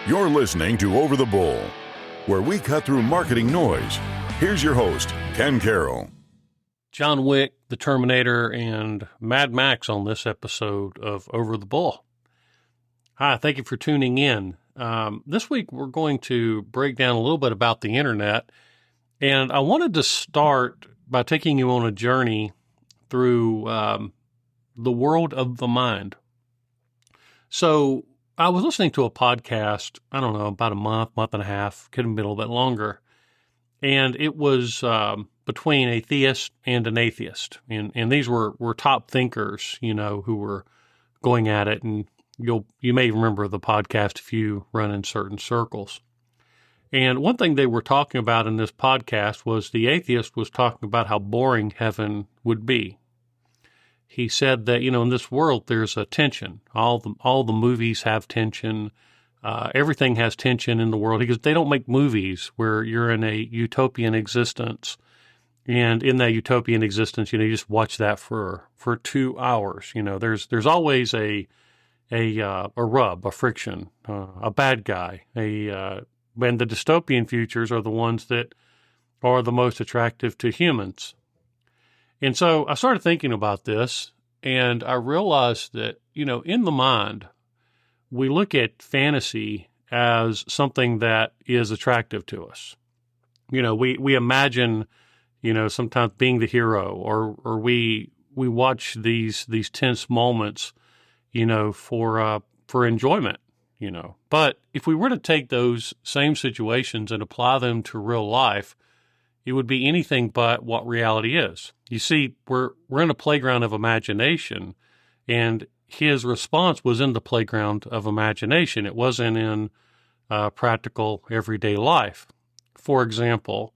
You're listening to Over the Bull, where we cut through marketing noise. Here's your host, Ken Carroll. John Wick, the Terminator, and Mad Max on this episode of Over the Bull. Hi, thank you for tuning in. This week we're going to break down a little bit about the internet, and I wanted to start by taking you on a journey through the world of the mind. So I was listening to a podcast, I don't know, about a month and a half, could have been a little bit longer, and it was between a theist and an atheist. And these were top thinkers, who were going at it. And you may remember the podcast if you run in certain circles. And one thing they were talking about in this podcast was the atheist was talking about how boring heaven would be. He said that, in this world, there's a tension. All the movies have tension. Everything has tension in the world because they don't make movies where you're in a utopian existence. And in that utopian existence, you just watch that for 2 hours. There's always a rub, a friction, a bad guy. And the dystopian futures are the ones that are the most attractive to humans. And so I started thinking about this, and I realized that, in the mind, we look at fantasy as something that is attractive to us. We imagine, sometimes being the hero, or we watch these tense moments, for enjoyment, But if we were to take those same situations and apply them to real life, it would be anything but what reality is. You see, we're in a playground of imagination, and his response was in the playground of imagination. It wasn't in practical everyday life. For example,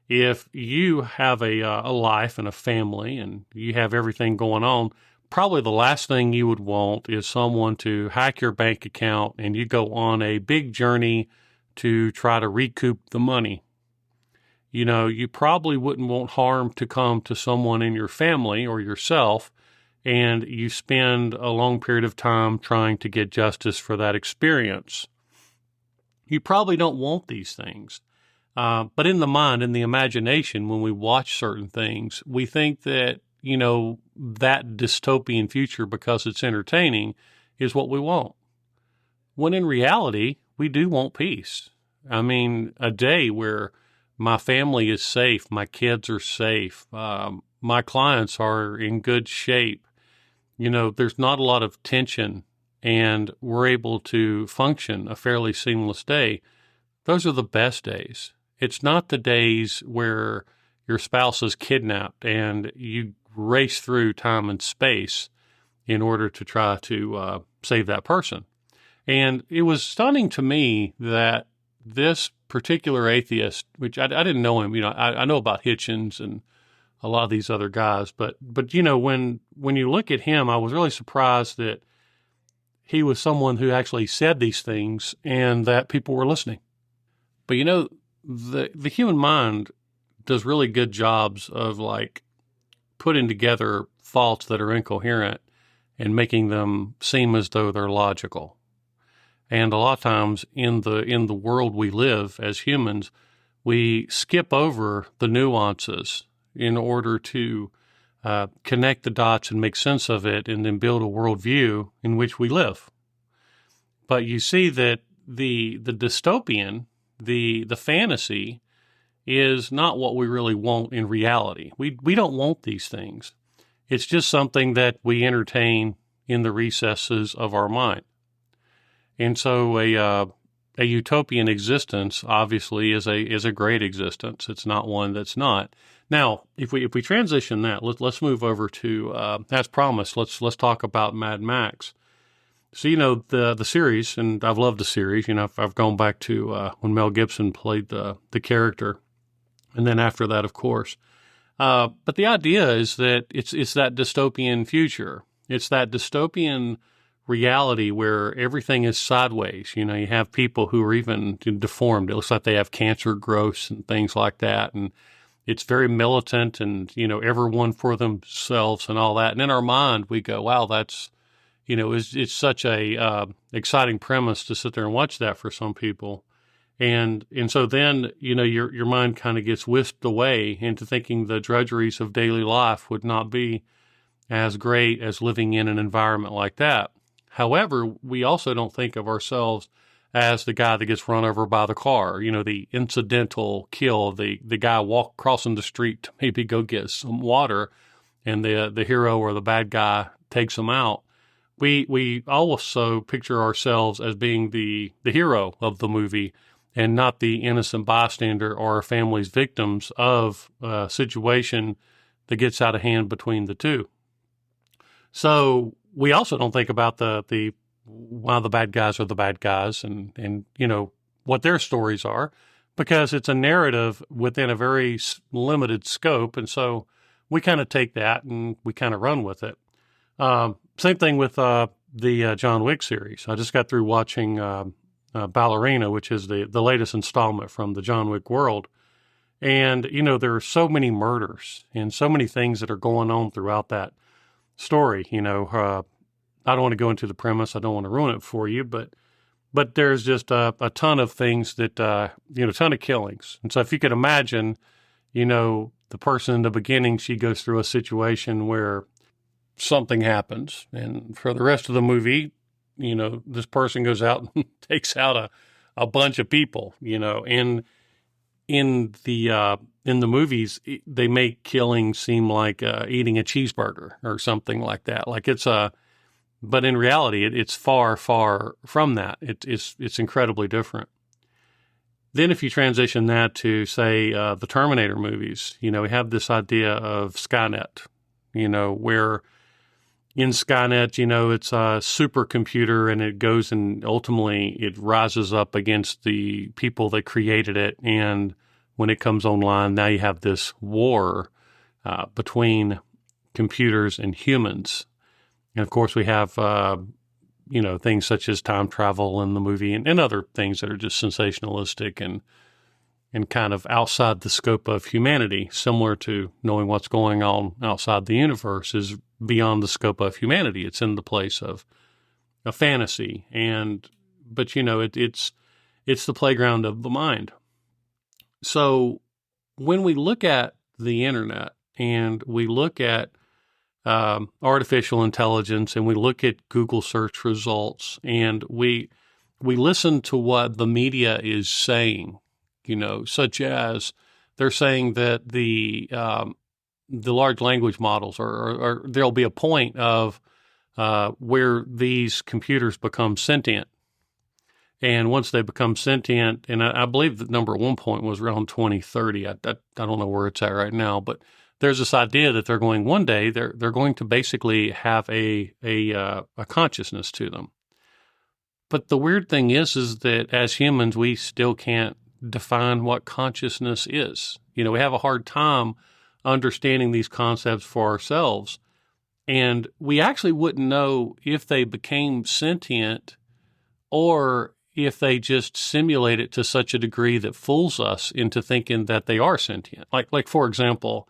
if you have a life and a family and you have everything going on, probably the last thing you would want is someone to hack your bank account and you go on a big journey to try to recoup the money. You probably wouldn't want harm to come to someone in your family or yourself, and you spend a long period of time trying to get justice for that experience. You probably don't want these things. But in the mind, in the imagination, when we watch certain things, we think that, that dystopian future, because it's entertaining, is what we want. When in reality, we do want peace. I mean, a day where my family is safe, my kids are safe, my clients are in good shape. There's not a lot of tension, and we're able to function a fairly seamless day. Those are the best days. It's not the days where your spouse is kidnapped and you race through time and space in order to try to save that person. And it was stunning to me that this particular atheist, which I didn't know him, I know about Hitchens and a lot of these other guys, but when you look at him, I was really surprised that he was someone who actually said these things and that people were listening. But the human mind does really good jobs of putting together thoughts that are incoherent and making them seem as though they're logical. And a lot of times in the world we live as humans, we skip over the nuances in order to connect the dots and make sense of it and then build a worldview in which we live. But you see that the dystopian, the fantasy, is not what we really want in reality. We don't want these things. It's just something that we entertain in the recesses of our mind. And so a utopian existence obviously is a great existence. It's not one that's not. Now, if we transition that, let's move over to as promised. Let's talk about Mad Max. So the series, and I've loved the series. I've gone back to when Mel Gibson played the character, and then after that, of course. But the idea is that it's that dystopian future. It's that dystopian reality where everything is sideways. You have people who are even deformed. It looks like they have cancer growths and things like that. And it's very militant and, everyone for themselves and all that. And in our mind, we go, wow, that's it's such a exciting premise to sit there and watch that for some people. And so then, your mind kind of gets whisked away into thinking the drudgeries of daily life would not be as great as living in an environment like that. However, we also don't think of ourselves as the guy that gets run over by the car, the incidental kill, the guy crossing the street to maybe go get some water, and the hero or the bad guy takes him out. We also picture ourselves as being the hero of the movie and not the innocent bystander or our family's victims of a situation that gets out of hand between the two. So we also don't think about the why the bad guys are the bad guys and what their stories are, because it's a narrative within a very limited scope. And so we kind of take that and we kind of run with it. Same thing with the John Wick series. I just got through watching Ballerina, which is the latest installment from the John Wick world. And, there are so many murders and so many things that are going on throughout that story. I don't want to go into the premise. I don't want to ruin it for you, but there's just a ton of things that, a ton of killings. And so if you could imagine, the person in the beginning, she goes through a situation where something happens. And for the rest of the movie, this person goes out and takes out a bunch of people, and in the movies, they make killing seem like eating a cheeseburger or something like that. Like but in reality, it's far, far from that. It's incredibly different. Then if you transition that to, say, the Terminator movies, we have this idea of Skynet, where in Skynet, it's a supercomputer and it goes and ultimately it rises up against the people that created it. And when it comes online, now you have this war between computers and humans. And of course, we have, things such as time travel in the movie and other things that are just sensationalistic and kind of outside the scope of humanity, similar to knowing what's going on outside the universe is beyond the scope of humanity. It's in the place of a fantasy. But it's the playground of the mind. So when we look at the internet and we look at artificial intelligence and we look at Google search results and we listen to what the media is saying, such as they're saying that the large language models or there'll be a point of where these computers become sentient. And once they become sentient, and I believe the number at one point was around 2030. I don't know where it's at right now, but there's this idea that they're going one day they're going to basically have a consciousness to them. But the weird thing is that as humans, we still can't define what consciousness is. We have a hard time understanding these concepts for ourselves. And we actually wouldn't know if they became sentient or if they just simulate it to such a degree that fools us into thinking that they are sentient. Like for example,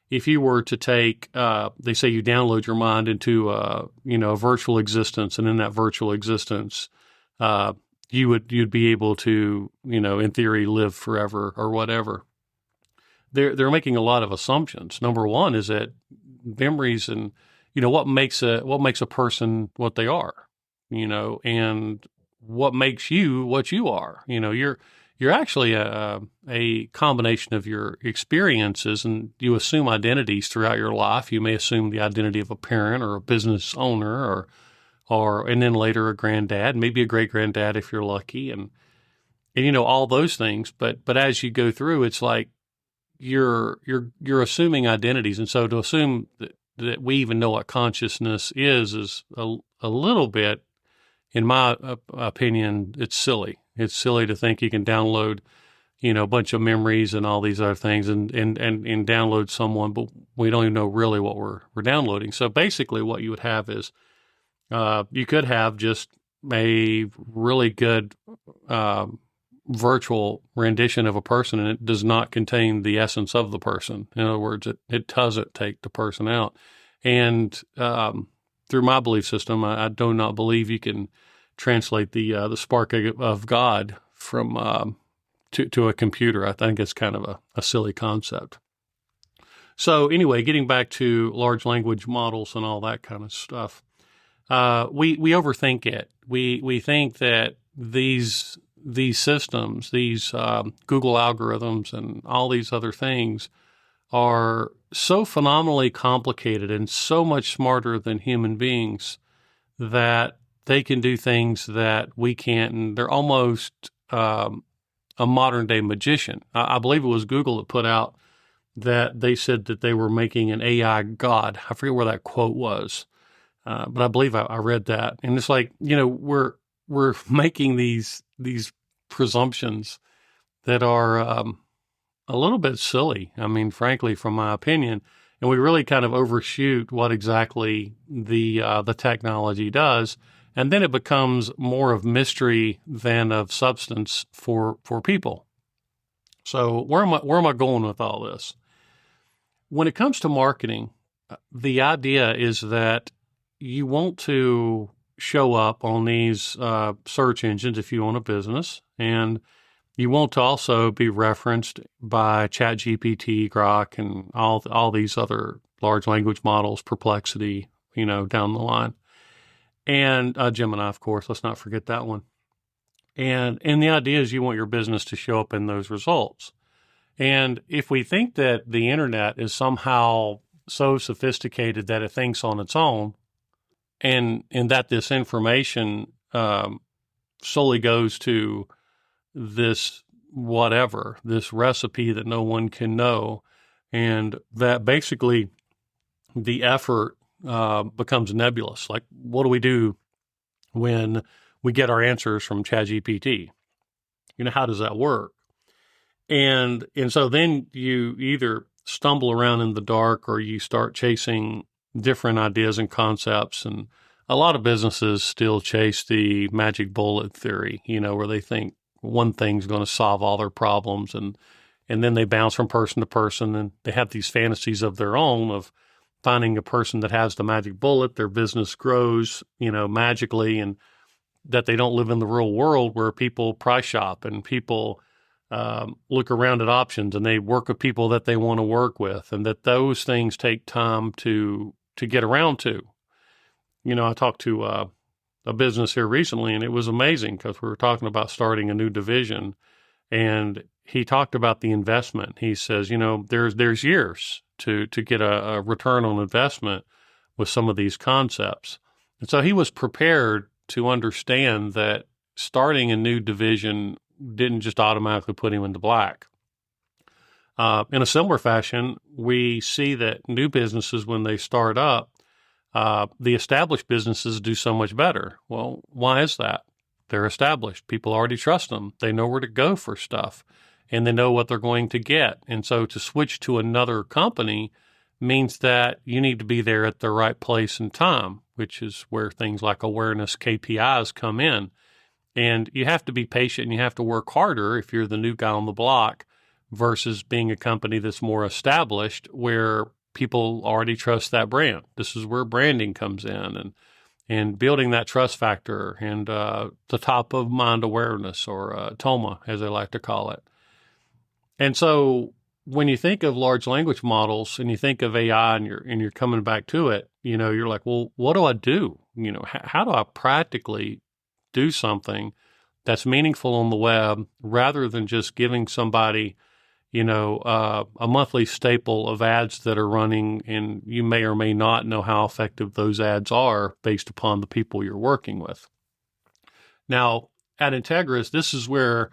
if you were to take, they say you download your mind into, a virtual existence, and in that virtual existence, you'd be able to, in theory, live forever or whatever. They're making a lot of assumptions. Number one is that memories and, what makes a person what they are, and what makes you what you are. You're actually a combination of your experiences, and you assume identities throughout your life. You may assume the identity of a parent or a business owner and then later a granddad, maybe a great granddad if you're lucky, and all those things. But as you go through, it's like you're assuming identities, and so to assume that we even know what consciousness is a little bit, in my opinion, it's silly. It's silly to think you can download, a bunch of memories and all these other things and download someone, but we don't even know really what we're downloading. So basically what you would have is you could have just a really good virtual rendition of a person, and it does not contain the essence of the person. In other words, it doesn't take the person out. And through my belief system, I do not believe you can translate the spark of God from to a computer. I think it's kind of a silly concept. So anyway, getting back to large language models and all that kind of stuff, we overthink it. We think that these systems, these Google algorithms, and all these other things are so phenomenally complicated and so much smarter than human beings that they can do things that we can't, and they're almost a modern day magician. I believe it was Google that put out that they said that they were making an AI god. I forget where that quote was, but I believe I read that. And it's like, we're making these presumptions that are a little bit silly. I mean, frankly, from my opinion, and we really kind of overshoot what exactly the technology does, and then it becomes more of mystery than of substance for people. So where am I going with all this? When it comes to marketing, the idea is that you want to show up on these search engines if you own a business, and you want to also be referenced by ChatGPT, Grok, and all these other large language models, Perplexity, down the line. And Gemini, of course, let's not forget that one. And the idea is you want your business to show up in those results. And if we think that the internet is somehow so sophisticated that it thinks on its own, and that this information solely goes to this recipe that no one can know, and that basically the effort becomes nebulous. Like, what do we do when we get our answers from ChatGPT? How does that work? And so then you either stumble around in the dark or you start chasing different ideas and concepts. And a lot of businesses still chase the magic bullet theory, where they think one thing's going to solve all their problems. And then they bounce from person to person, and they have these fantasies of their own of finding a person that has the magic bullet, their business grows, magically, and that they don't live in the real world where people price shop and people look around at options and they work with people that they want to work with, and that those things take time to get around to. I talked to a business here recently, and it was amazing because we were talking about starting a new division, and he talked about the investment. He says, there's years to get a return on investment with some of these concepts. And so he was prepared to understand that starting a new division didn't just automatically put him into black. In a similar fashion, we see that new businesses, when they start up, the established businesses do so much better. Well, why is that? They're established. People already trust them. They know where to go for stuff, and they know what they're going to get. And so to switch to another company means that you need to be there at the right place and time, which is where things like awareness KPIs come in. And you have to be patient and you have to work harder if you're the new guy on the block versus being a company that's more established where people already trust that brand. This is where branding comes in and building that trust factor and the top of mind awareness, or TOMA, as they like to call it. And so when you think of large language models and you think of AI and you're coming back to it, you're like, well, what do I do? How do I practically do something that's meaningful on the web rather than just giving somebody, a monthly staple of ads that are running, and you may or may not know how effective those ads are based upon the people you're working with. Now, at Integris, this is where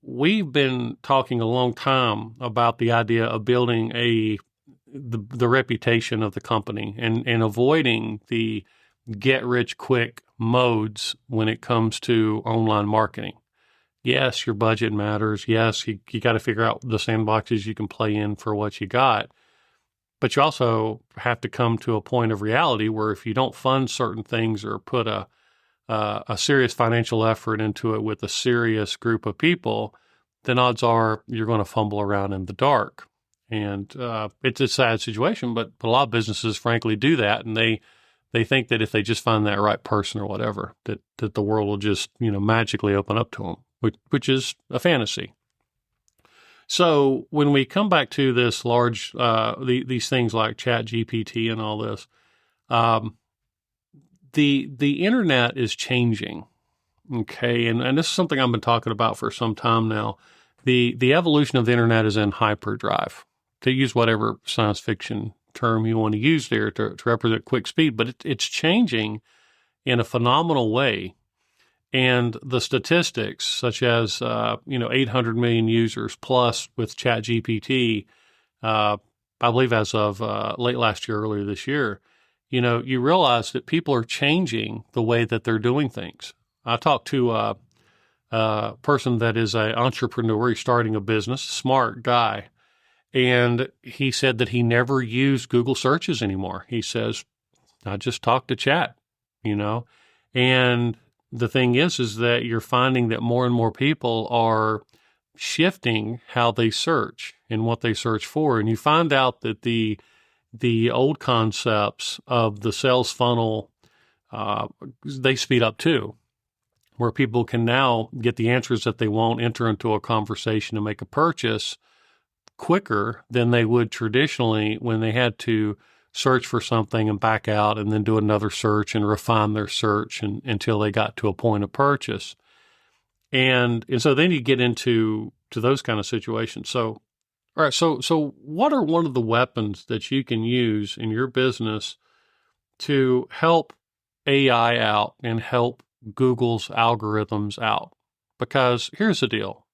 we've been talking a long time about the idea of building the reputation of the company and avoiding the get-rich-quick modes when it comes to online marketing. Yes, your budget matters. Yes, you got to figure out the sandboxes you can play in for what you got. But you also have to come to a point of reality where if you don't fund certain things or put a serious financial effort into it with a serious group of people, then odds are you're going to fumble around in the dark. And it's a sad situation, but a lot of businesses, frankly, do that, and they They think that if they just find that right person or whatever, that the world will just, magically open up to them, which is a fantasy. So when we come back to this large, these things like Chat GPT and all this, the internet is changing. Okay. And this is something I've been talking about for some time now. The evolution of the internet is in hyperdrive, to use whatever science fiction term you want to use there to represent quick speed, but it's changing in a phenomenal way. And the statistics, such as 800 million users plus with ChatGPT, I believe as of late last year, earlier this year, you realize that people are changing the way that they're doing things. I talked to a person that is an entrepreneur. He's starting a business, smart guy. And he said that he never used Google searches anymore. He says, I just talk to chat, and the thing is that you're finding that more and more people are shifting how they search and what they search for. And you find out that the old concepts of the sales funnel, they speed up too, where people can now get the answers that they want, enter into a conversation and make a purchase quicker than they would traditionally when they had to search for something and back out and then do another search and refine their search until they got to a point of purchase. And so then you get into those kind of situations. So, all right, so what are one of the weapons that you can use in your business to help AI out and help Google's algorithms out? Because here's the deal.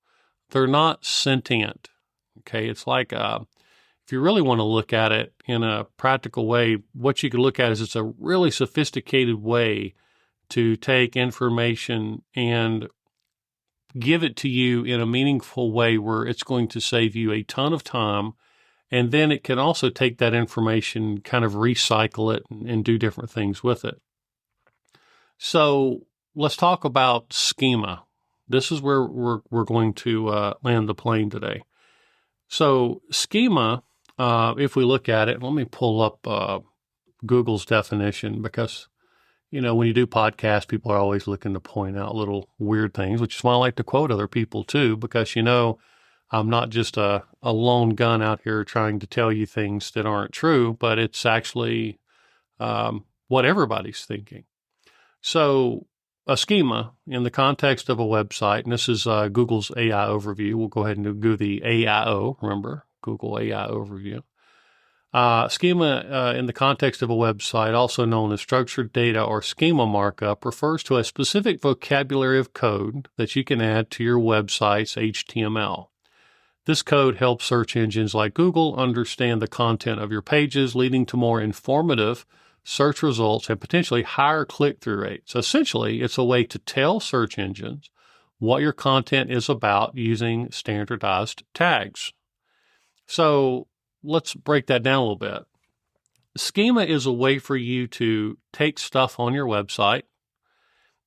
They're not sentient. Okay, it's like if you really want to look at it in a practical way, what you could look at is it's a really sophisticated way to take information and give it to you in a meaningful way where it's going to save you a ton of time. And then it can also take that information, kind of recycle it and do different things with it. So let's talk about schema. This is where we're going to land the plane today. So schema, if we look at it, let me pull up Google's definition because, when you do podcasts, people are always looking to point out little weird things, which is why I like to quote other people too, because, I'm not just a lone gun out here trying to tell you things that aren't true, but it's actually what everybody's thinking. So a schema in the context of a website, and this is Google's AI overview. We'll go ahead and do the AIO, remember, Google AI overview. Schema in the context of a website, also known as structured data or schema markup, refers to a specific vocabulary of code that you can add to your website's HTML. This code helps search engines like Google understand the content of your pages, leading to more informative search results and potentially higher click-through rates. Essentially, it's a way to tell search engines what your content is about using standardized tags. So let's break that down a little bit. Schema is a way for you to take stuff on your website,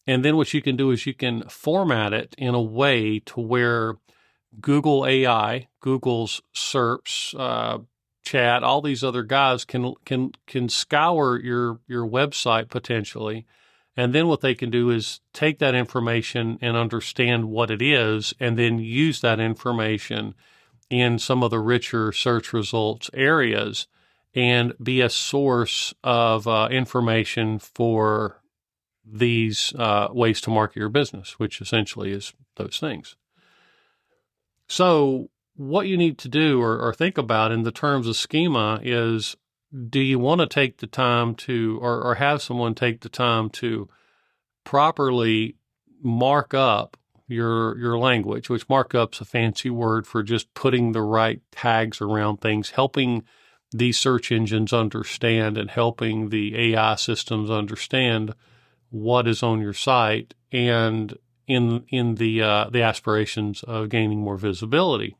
and then what you can do is you can format it in a way to where Google AI, Google's SERPs, chat, all these other guys can scour your website potentially. And then what they can do is take that information and understand what it is, and then use that information in some of the richer search results areas and be a source of information for these ways to market your business, which essentially is those things. So what you need to do or think about in the terms of schema is, do you want to take the time to, or have someone take the time to properly mark up your language, which markup's a fancy word for just putting the right tags around things, helping these search engines understand and helping the AI systems understand what is on your site, and in the aspirations of gaining more visibility.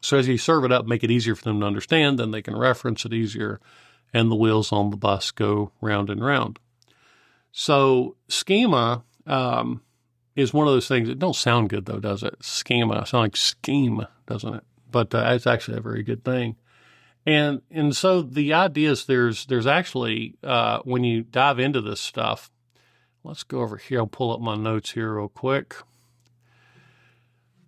So as you serve it up, make it easier for them to understand, then they can reference it easier, and the wheels on the bus go round and round. So schema is one of those things that don't sound good, though, does it? Schema. It sounds like scheme, doesn't it? But it's actually a very good thing. And so the idea is there's actually, when you dive into this stuff, let's go over here. I'll pull up my notes here real quick.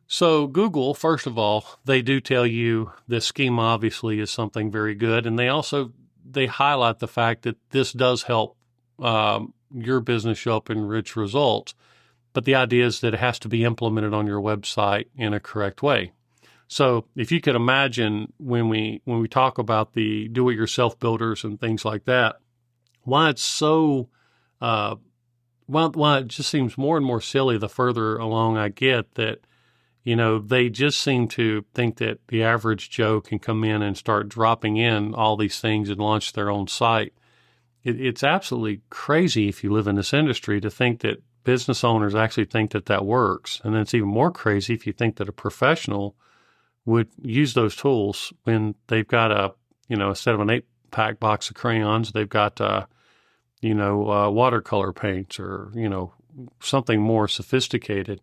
So Google, first of all, they do tell you this schema obviously is something very good. And they highlight the fact that this does help your business show up in rich results. But the idea is that it has to be implemented on your website in a correct way. So if you could imagine when we talk about the do-it-yourself builders and things like that, why it's so why it just seems more and more silly the further along I get, that they just seem to think that the average Joe can come in and start dropping in all these things and launch their own site. It's absolutely crazy if you live in this industry to think that business owners actually think that works. And then it's even more crazy if you think that a professional would use those tools when they've got instead of an 8-pack box of crayons, they've got, watercolor paints or, something more sophisticated.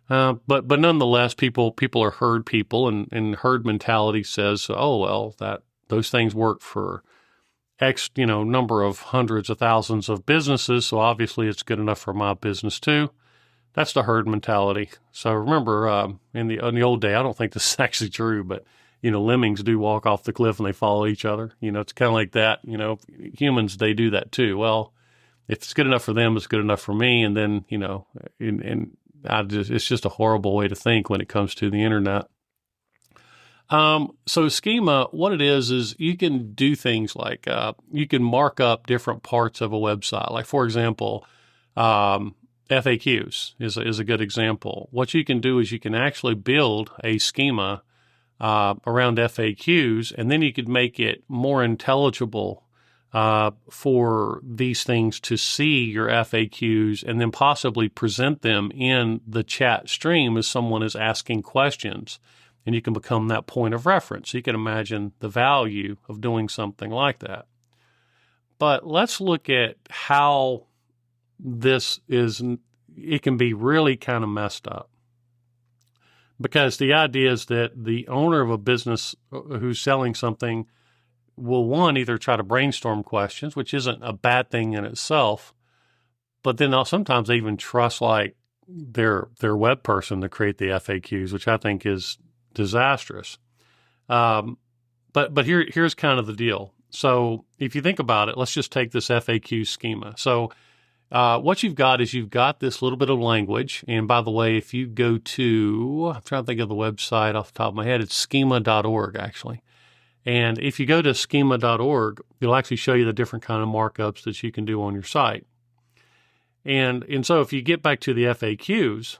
But nonetheless, people are herd people, and herd mentality says, oh, well, those things work for X, number of hundreds of thousands of businesses. So obviously it's good enough for my business too. That's the herd mentality. So remember, in the old day, I don't think this is actually true, but, lemmings do walk off the cliff and they follow each other. It's kind of like that. Humans, they do that too. Well, if it's good enough for them, it's good enough for me. And then, it's just a horrible way to think when it comes to the internet. So schema, what it is you can do things like, you can mark up different parts of a website. Like, for example, FAQs is a good example. What you can do is you can actually build a schema around FAQs, and then you could make it more intelligible for these things to see your FAQs, and then possibly present them in the chat stream as someone is asking questions, and you can become that point of reference. You can imagine the value of doing something like that. But let's look at how it can be really kind of messed up. Because the idea is that the owner of a business who's selling something will, one, either try to brainstorm questions, which isn't a bad thing in itself, but then sometimes they even trust like their web person to create the FAQs, which I think is disastrous. But here's kind of the deal. So if you think about it, let's just take this FAQ schema. So what you've got is you've got this little bit of language. And by the way, if you go to, I'm trying to think of the website off the top of my head, it's schema.org actually. And if you go to schema.org, it'll actually show you the different kind of markups that you can do on your site. And so if you get back to the FAQs,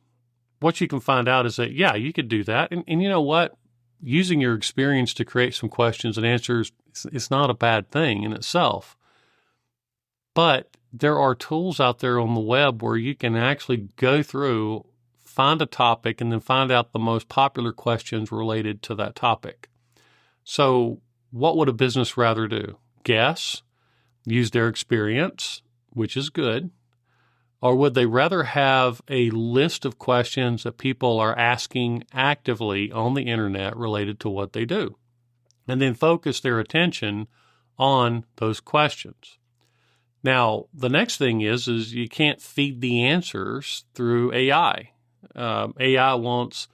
what you can find out is that, yeah, you could do that. And you know what? Using your experience to create some questions and answers, it's not a bad thing in itself. But there are tools out there on the web where you can actually go through, find a topic, and then find out the most popular questions related to that topic. So what would a business rather do? Guess, use their experience, which is good, or would they rather have a list of questions that people are asking actively on the internet related to what they do, and then focus their attention on those questions? Now, the next thing is you can't feed the answers through AI. AI wants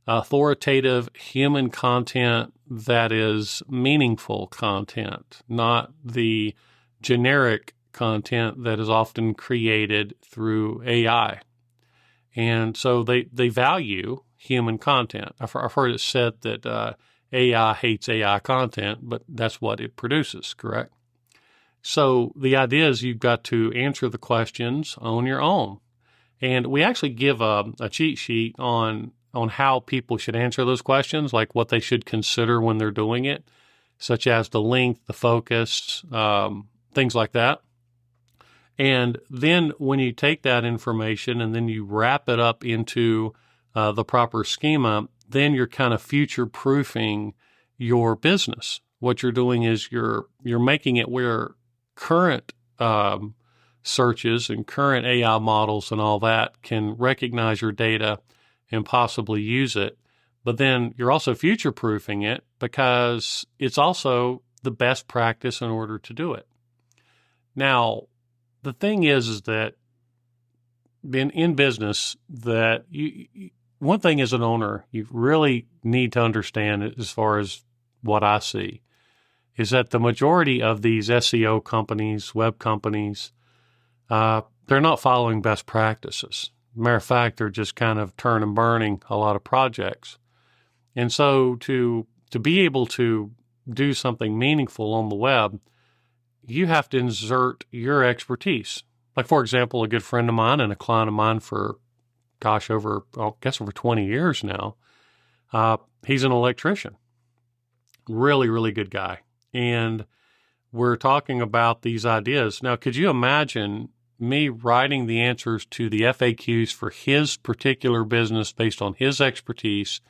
authoritative human content that is meaningful content, not the generic content that is often created through AI. And so they value human content. I've heard it said that AI hates AI content, but that's what it produces, correct? So the idea is you've got to answer the questions on your own. And we actually give a cheat sheet on how people should answer those questions, like what they should consider when they're doing it, such as the length, the focus, things like that. And then when you take that information and then you wrap it up into the proper schema, then you're kind of future-proofing your business. What you're doing is you're making it where current searches and current AI models and all that can recognize your data and possibly use it, but then you're also future-proofing it because it's also the best practice in order to do it. Now, the thing is that being in business, that one thing as an owner, you really need to understand, as far as what I see, is that the majority of these SEO companies, web companies, they're not following best practices. Matter of fact, they're just kind of turn and burning a lot of projects. And so to be able to do something meaningful on the web, you have to insert your expertise. Like, for example, a good friend of mine and a client of mine for, over 20 years now, he's an electrician. Really, really good guy. And we're talking about these ideas. Now, could you imagine me writing the answers to the FAQs for his particular business based on his expertise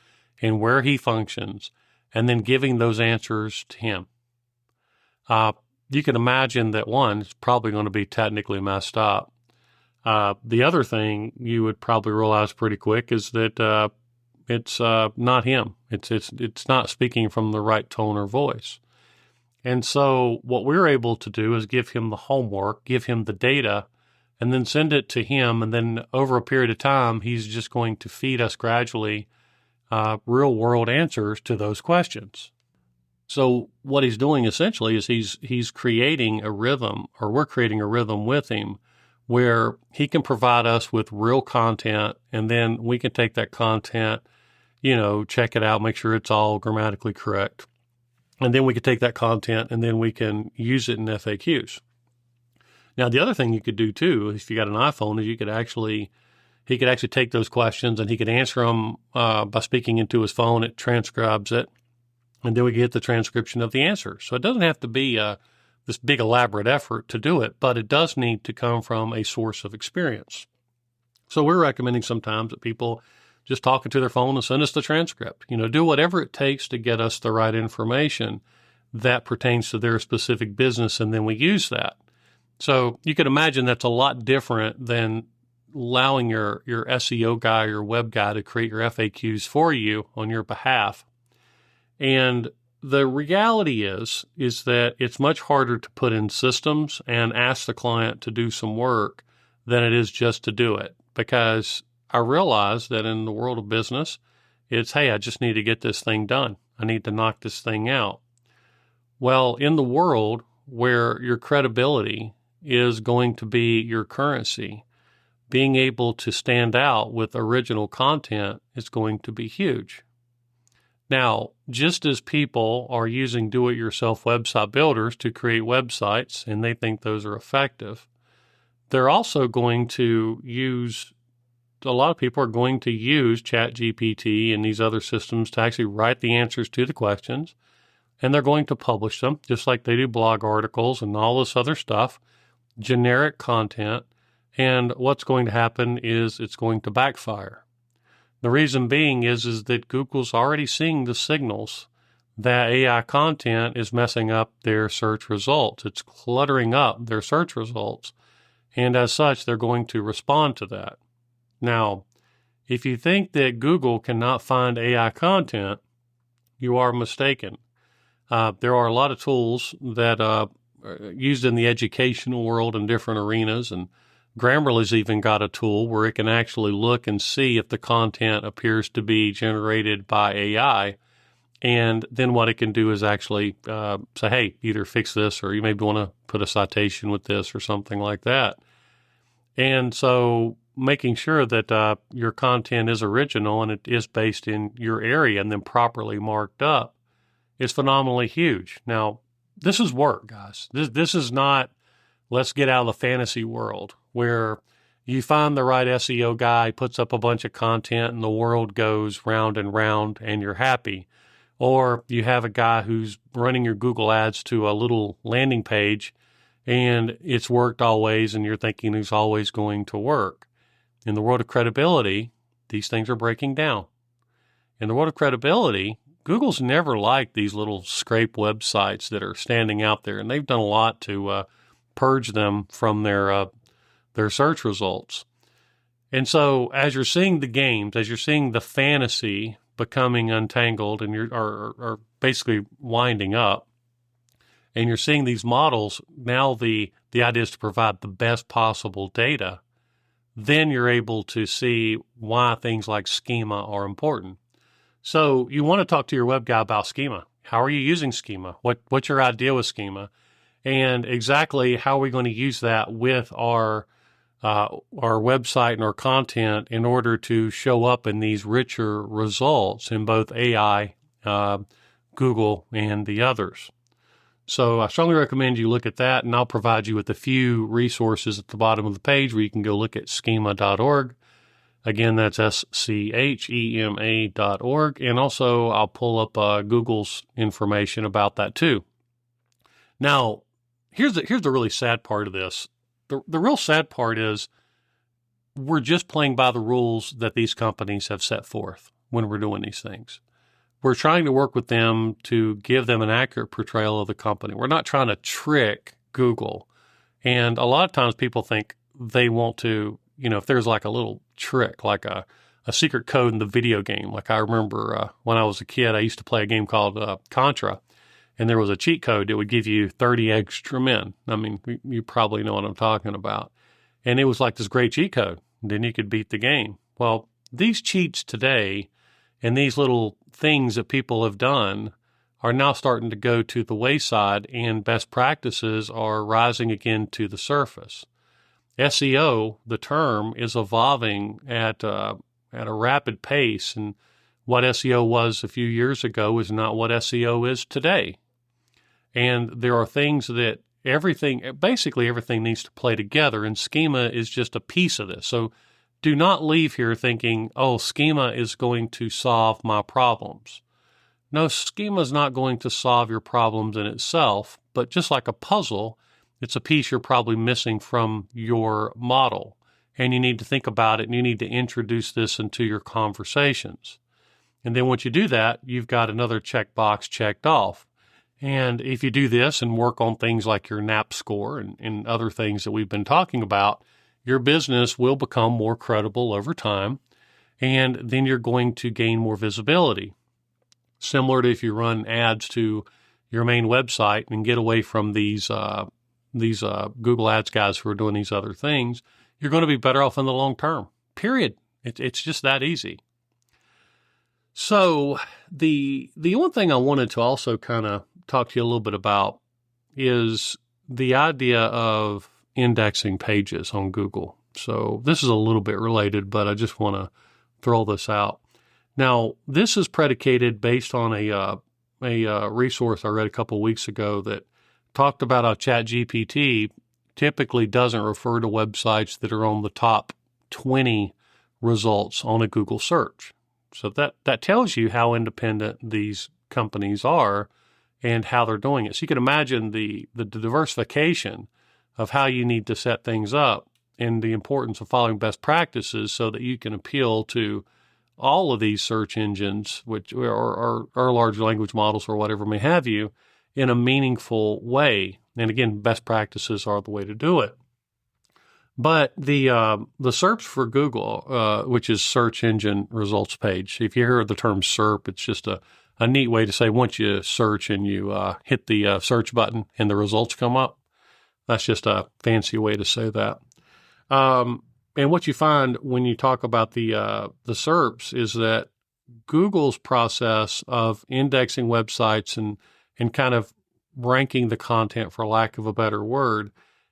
and where he functions, and then giving those answers to him? You can imagine that one, it's probably going to be technically messed up. The other thing you would probably realize pretty quick is that it's not him. It's not speaking from the right tone or voice. And so what we're able to do is give him the homework, give him the data, and then send it to him. And then over a period of time, he's just going to feed us gradually real world answers to those questions. So what he's doing essentially is he's creating a rhythm, or we're creating a rhythm with him, where he can provide us with real content, and then we can take that content, check it out, make sure it's all grammatically correct. And then we can take that content and then we can use it in FAQs. Now, the other thing you could do too, if you got an iPhone, is he could actually take those questions and he could answer them by speaking into his phone. It transcribes it, and then we get the transcription of the answer. So it doesn't have to be this big elaborate effort to do it, but it does need to come from a source of experience. So we're recommending sometimes that people just talk into their phone and send us the transcript. Do whatever it takes to get us the right information that pertains to their specific business, and then we use that. So you can imagine that's a lot different than allowing your SEO guy or your web guy to create your FAQs for you on your behalf. And the reality is that it's much harder to put in systems and ask the client to do some work than it is just to do it. Because I realize that in the world of business, it's, hey, I just need to get this thing done. I need to knock this thing out. Well, in the world where your credibility is going to be your currency, being able to stand out with original content is going to be huge. Now, just as people are using do-it-yourself website builders to create websites, and they think those are effective, they're also going to use, a lot of people are going to use ChatGPT and these other systems to actually write the answers to the questions, and they're going to publish them, just like they do blog articles and all this other stuff, generic content, and what's going to happen is it's going to backfire. The reason being is that Google's already seeing the signals that AI content is messing up their search results. It's cluttering up their search results. And as such, they're going to respond to that. Now, if you think that Google cannot find AI content, you are mistaken. There are a lot of tools that are used in the educational world in different arenas, and Grammarly's even got a tool where it can actually look and see if the content appears to be generated by AI. And then what it can do is actually say, hey, either fix this, or you maybe want to put a citation with this or something like that. And so making sure that your content is original and it is based in your area and then properly marked up is phenomenally huge. Now, this is work, guys. This is not, let's get out of the fantasy world where you find the right SEO guy, puts up a bunch of content, and the world goes round and round, and you're happy. Or you have a guy who's running your Google ads to a little landing page, and it's worked always, and you're thinking it's always going to work. In the world of credibility, these things are breaking down. In the world of credibility, Google's never liked these little scrape websites that are standing out there, and they've done a lot to purge them from their search results. And so as you're seeing the games, as you're seeing the fantasy becoming untangled and are basically winding up, and you're seeing these models, now the idea is to provide the best possible data, then you're able to see why things like schema are important. So you want to talk to your web guy about schema. How are you using schema? What's your idea with schema? And exactly how are we going to use that with our website and our content in order to show up in these richer results in both AI, Google, and the others. So I strongly recommend you look at that, and I'll provide you with a few resources at the bottom of the page where you can go look at schema.org. Again, that's schema.org. And also I'll pull up Google's information about that too. Now, here's the really sad part of this. The real sad part is we're just playing by the rules that these companies have set forth when we're doing these things. We're trying to work with them to give them an accurate portrayal of the company. We're not trying to trick Google. And a lot of times people think they want to, if there's like a little trick, like a secret code in the video game. Like I remember when I was a kid, I used to play a game called Contra, and there was a cheat code that would give you 30 extra men. I mean, you probably know what I'm talking about. And it was like this great cheat code. Then you could beat the game. Well, these cheats today and these little things that people have done are now starting to go to the wayside, and best practices are rising again to the surface. SEO, the term, is evolving at a rapid pace, and what SEO was a few years ago is not what SEO is today. And there are things that basically everything needs to play together, and schema is just a piece of this. So do not leave here thinking, oh, schema is going to solve my problems. No, schema is not going to solve your problems in itself, but just like a puzzle, it's a piece you're probably missing from your model. And you need to think about it, and you need to introduce this into your conversations. And then once you do that, you've got another checkbox checked off. And if you do this and work on things like your NAP score and other things that we've been talking about, your business will become more credible over time, and then you're going to gain more visibility. Similar to if you run ads to your main website and get away from these Google Ads guys who are doing these other things, you're going to be better off in the long term, period. It's just that easy. So the one thing I wanted to also kind of talk to you a little bit about is the idea of indexing pages on Google. So this is a little bit related, but I just want to throw this out. Now, this is predicated based on a resource I read a couple of weeks ago that talked about how ChatGPT typically doesn't refer to websites that are on the top 20 results on a Google search. So that tells you how independent these companies are and how they're doing it. So you can imagine the diversification of how you need to set things up and the importance of following best practices so that you can appeal to all of these search engines, which are large language models or whatever may have you, in a meaningful way. And again, best practices are the way to do it. But the SERPs for Google, which is search engine results page, if you hear the term SERP, it's just a neat way to say once you search and you hit the search button and the results come up. That's just a fancy way to say that. And what you find when you talk about the SERPs is that Google's process of indexing websites and kind of ranking the content, for lack of a better word,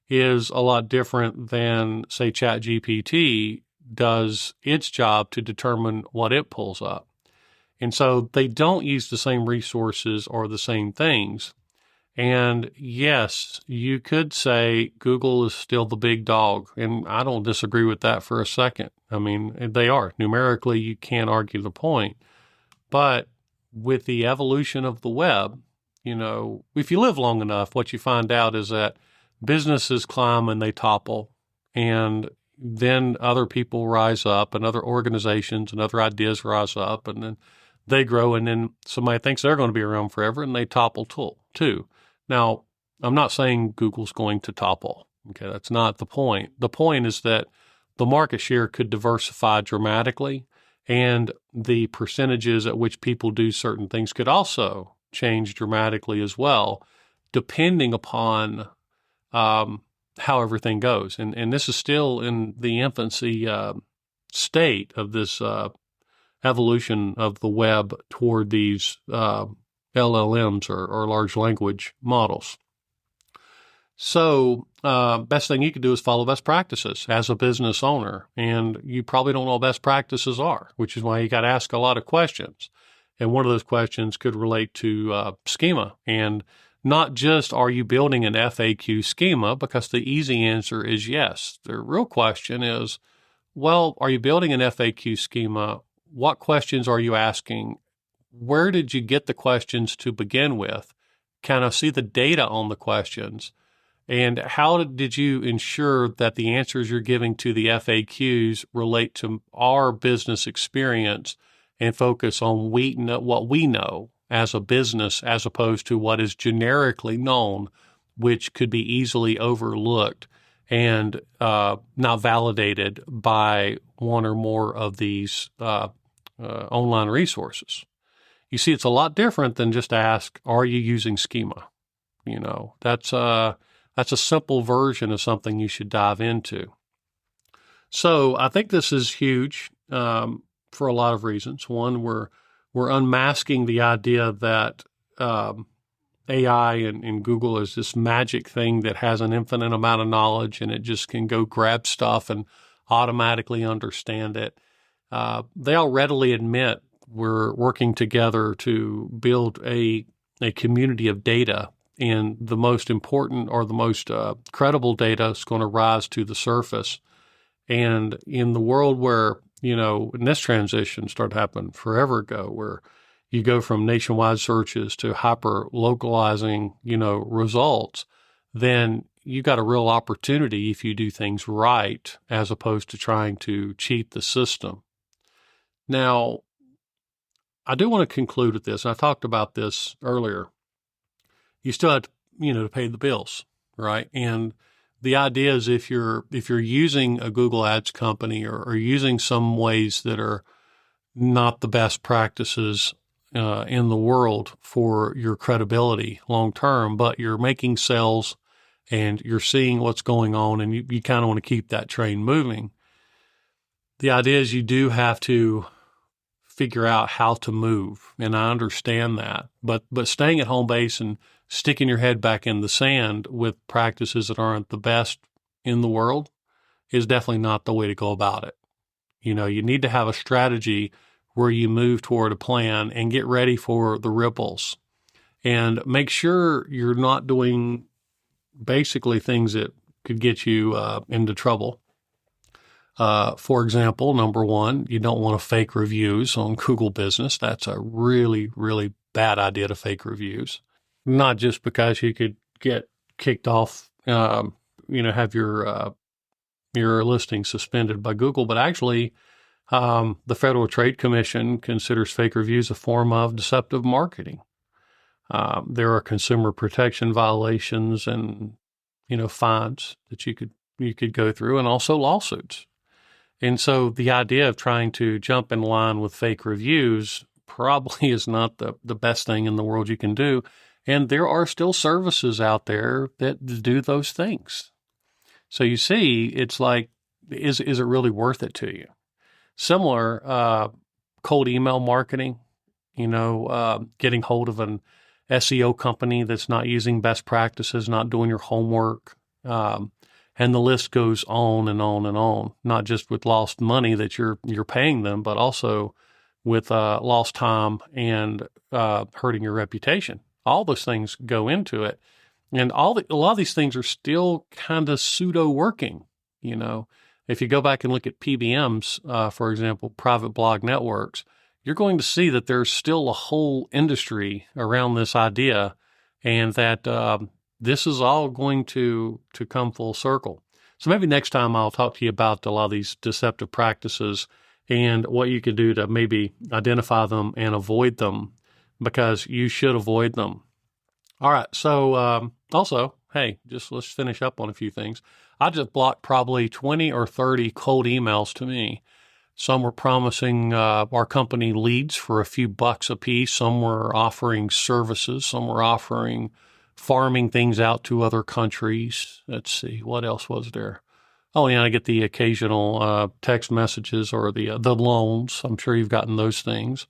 is a lot different than, say, ChatGPT does its job to determine what it pulls up. And so they don't use the same resources or the same things. And yes, you could say Google is still the big dog, and I don't disagree with that for a second. I mean, they are. Numerically, you can't argue the point. But with the evolution of the web, if you live long enough, what you find out is that businesses climb and they topple, and then other people rise up, and other organizations and other ideas rise up, and then they grow, and then somebody thinks they're going to be around forever, and they topple too. Now, I'm not saying Google's going to topple. Okay, that's not the point. The point is that the market share could diversify dramatically, And the percentages at which people do certain things could also change dramatically as well, depending upon how everything goes. And this is still in the infancy state of this evolution of the web toward these LLMs or large language models. So best thing you could do is follow best practices as a business owner. And you probably don't know what best practices are, which is why you got to ask a lot of questions. And one of those questions could relate to schema. And not just are you building an FAQ schema, because the easy answer is yes. The real question is, well, are you building an FAQ schema? What questions are you asking? Where did you get the questions to begin with? Kind of see the data on the questions. And how did you ensure that the answers you're giving to the FAQs relate to our business experience and focus on what we know as a business as opposed to what is generically known, which could be easily overlooked and not validated by one or more of these online resources? You see, it's a lot different than just ask, are you using schema? That's a simple version of something you should dive into. So I think this is huge for a lot of reasons. One, we're unmasking the idea that AI and Google is this magic thing that has an infinite amount of knowledge and it just can go grab stuff and automatically understand it. They all readily admit we're working together to build a community of data, and the most important or the most credible data is going to rise to the surface. And in the world where, and this transition started happening forever ago, where you go from nationwide searches to hyper localizing, results, then you got a real opportunity if you do things right, as opposed to trying to cheat the system. Now, I do want to conclude with this. I talked about this earlier. You still have to, to pay the bills, right? And the idea is if you're using a Google Ads company or using some ways that are not the best practices in the world for your credibility long term, but you're making sales and you're seeing what's going on and you kind of want to keep that train moving. The idea is you do have to figure out how to move, and I understand that. But staying at home base and sticking your head back in the sand with practices that aren't the best in the world is definitely not the way to go about it. You need to have a strategy where you move toward a plan and get ready for the ripples and make sure you're not doing basically things that could get you into trouble. For example, number one, you don't want to fake reviews on Google Business. That's a really, really bad idea to fake reviews. Not just because you could get kicked off, have your listing suspended by Google, but actually the Federal Trade Commission considers fake reviews a form of deceptive marketing. There are consumer protection violations and, fines that you could go through, and also lawsuits. And so the idea of trying to jump in line with fake reviews probably is not the best thing in the world you can do. And there are still services out there that do those things. So you see, it's like, is it really worth it to you? Similar, cold email marketing, getting hold of an SEO company that's not using best practices, not doing your homework. And the list goes on and on and on, not just with lost money that you're paying them, but also with lost time and hurting your reputation. All those things go into it. And a lot of these things are still kind of pseudo working. If you go back and look at PBMs, for example, private blog networks, you're going to see that there's still a whole industry around this idea, and that this is all going to come full circle. So maybe next time I'll talk to you about a lot of these deceptive practices and what you can do to maybe identify them and avoid them, because you should avoid them. All right. So also, hey, let's finish up on a few things. I just blocked probably 20 or 30 cold emails to me Some were promising our company leads for a few bucks a piece. Some were offering services. Some were offering farming things out to other countries. Let's see, what else was there? Oh, yeah, I get the occasional text messages or the loans. I'm sure you've gotten those things.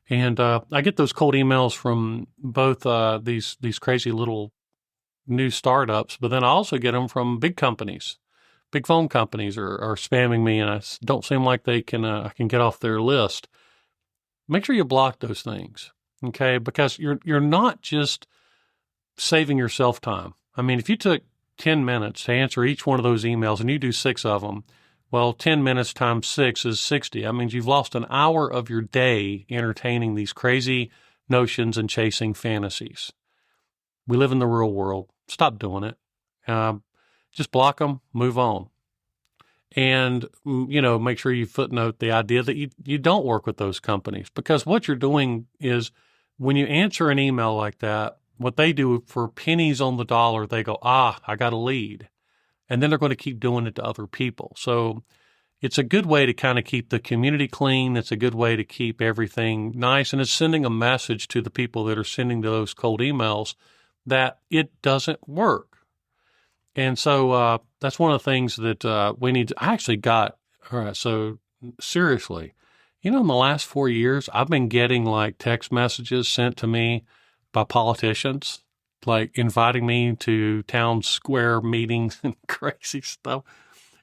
And I get those cold emails from both these crazy little new startups, but then I also get them from big companies. Big phone companies are spamming me, and I don't seem like I can get off their list. Make sure you block those things, okay? Because you're not just saving yourself time. I mean, if you took 10 minutes to answer each one of those emails and you do 6 of them, well, 10 minutes times 6 is 60. That means you've lost an hour of your day entertaining these crazy notions and chasing fantasies. We live in the real world. Stop doing it. Just block them, move on. And, make sure you footnote the idea that you don't work with those companies, because what you're doing is when you answer an email like that, what they do for pennies on the dollar, they go, I got a lead. And then they're going to keep doing it to other people. So it's a good way to kind of keep the community clean. It's a good way to keep everything nice. And it's sending a message to the people that are sending those cold emails that it doesn't work. And so that's one of the things that we need to, I actually got, all right, so seriously, in the last 4 years, I've been getting like text messages sent to me by politicians, like inviting me to town square meetings and crazy stuff.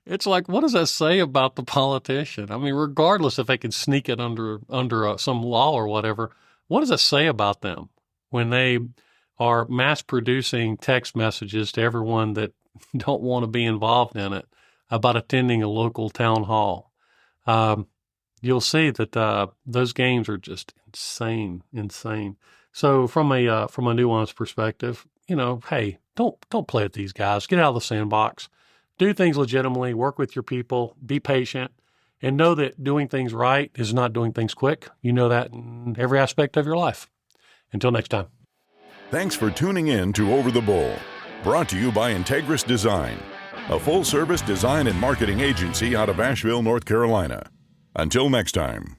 It's like, what does that say about the politician? I mean, regardless if they can sneak it under some law or whatever, what does it say about them when they are mass producing text messages to everyone that don't want to be involved in it about attending a local town hall? You'll see that those games are just insane. So from a nuanced perspective, hey, don't play with these guys. Get out of the sandbox. Do things legitimately. Work with your people. Be patient, and know that doing things right is not doing things quick. You know that in every aspect of your life. Until next time. Thanks for tuning in to Over the Bull, brought to you by Integris Design, a full-service design and marketing agency out of Asheville, North Carolina. Until next time.